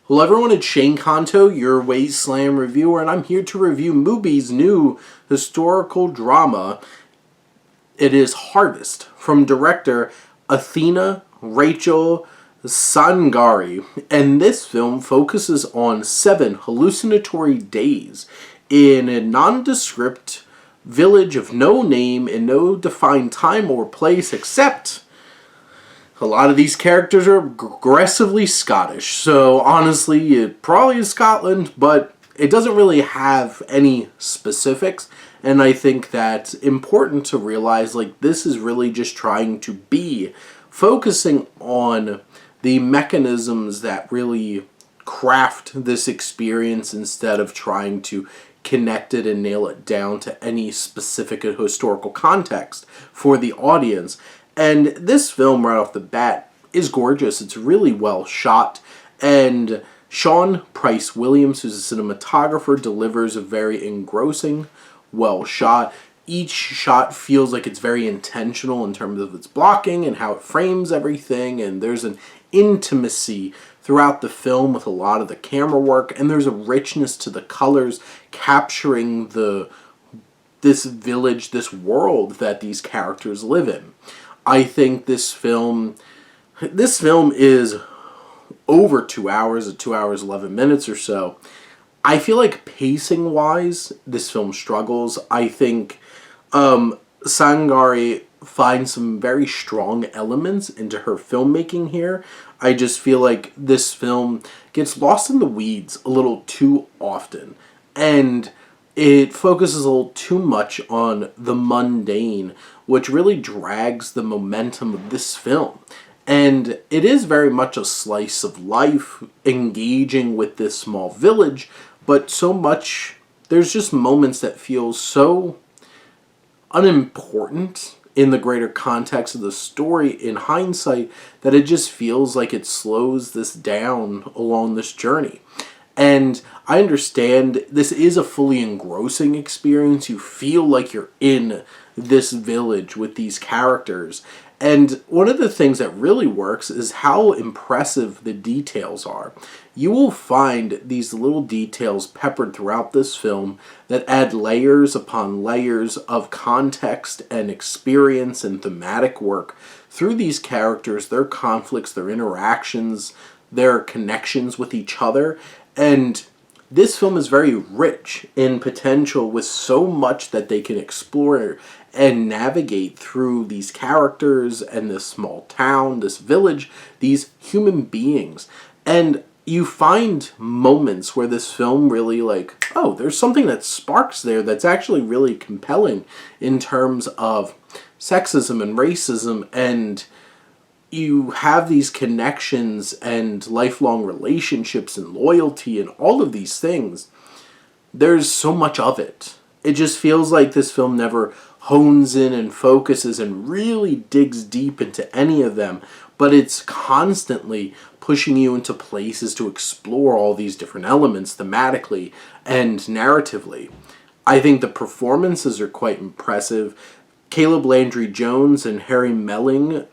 Hello everyone, it's Shane Kanto, your Wasteland reviewer, and I'm here to review Mubi's new historical drama. It is Harvest, from director Athena Rachel Sangari, and this film focuses on 7 hallucinatory days in a nondescript village of no name and no defined time or place, except a lot of these characters are aggressively Scottish, so honestly, it probably is Scotland, but it doesn't really have any specifics, and I think that's important to realize, like, this is really just trying to be focusing on the mechanisms that really craft this experience instead of trying to connect it and nail it down to any specific historical context for the audience. And this film, right off the bat, is gorgeous. It's really well shot. And Sean Price Williams, who's a cinematographer, delivers a very engrossing, well shot. Each shot feels like it's very intentional in terms of its blocking and how it frames everything. And there's an intimacy throughout the film with a lot of the camera work. And there's a richness to the colors capturing this village, this world that these characters live in. I think this film is over 2 hours, 2 hours, 11 minutes or so. I feel like pacing-wise, this film struggles. I think Sangari finds some very strong elements into her filmmaking here. I just feel like this film gets lost in the weeds a little too often. And it focuses a little too much on the mundane, which really drags the momentum of this film. And it is very much a slice of life, engaging with this small village, but so much, there's just moments that feel so unimportant in the greater context of the story in hindsight that it just feels like it slows this down along this journey. And I understand this is a fully engrossing experience. You feel like you're in this village with these characters. And one of the things that really works is how impressive the details are. You will find these little details peppered throughout this film that add layers upon layers of context and experience and thematic work through these characters, their conflicts, their interactions, their connections with each other. And this film is very rich in potential with so much that they can explore and navigate through these characters and this small town, this village, these human beings. And you find moments where this film really, like, oh, there's something that sparks there that's actually really compelling in terms of sexism and racism, and you have these connections and lifelong relationships and loyalty and all of these things. There's so much of it. It just feels like this film never hones in and focuses and really digs deep into any of them, but it's constantly pushing you into places to explore all these different elements thematically and narratively. I think the performances are quite impressive. Caleb Landry Jones and Harry Melling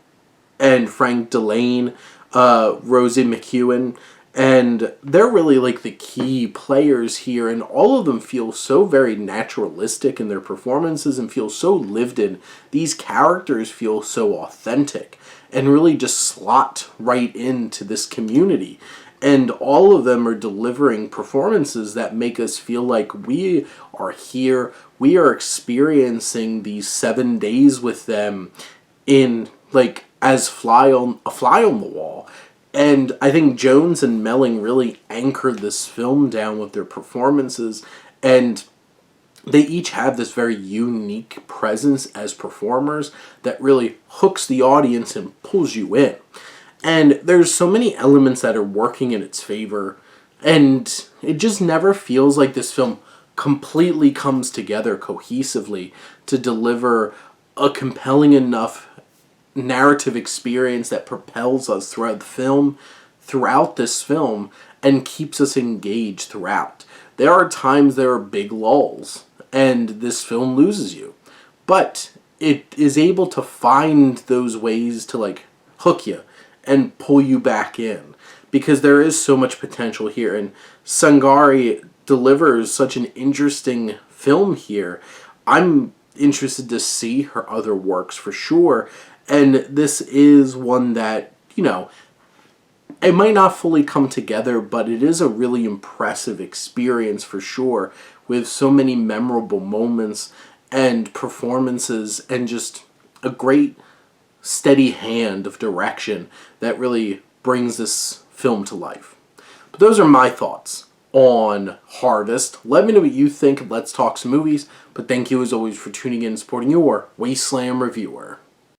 and Frank Delane, Rosie McEwen, and they're really like the key players here, and all of them feel so very naturalistic in their performances and feel so lived in. These characters feel so authentic and really just slot right into this community. And all of them are delivering performances that make us feel like we are here, we are experiencing these 7 days with them in, like, as a fly on the wall. And I think Jones and Melling really anchored this film down with their performances, and they each have this very unique presence as performers that really hooks the audience and pulls you in. And there's so many elements that are working in its favor, and it just never feels like this film completely comes together cohesively to deliver a compelling enough narrative experience that propels us throughout this film and keeps us engaged throughout. There are times there are big lulls and this film loses you, but it is able to find those ways to, like, hook you and pull you back in. because there is so much potential here, and Sangari delivers such an interesting film here. I'm interested to see her other works for sure, and this is one that, it might not fully come together, but it is a really impressive experience for sure, with so many memorable moments and performances and just a great steady hand of direction that really brings this film to life. But those are my thoughts on Harvest. Let me know what you think. Let's talk some movies. But thank you as always for tuning in and supporting your Wasteland reviewer.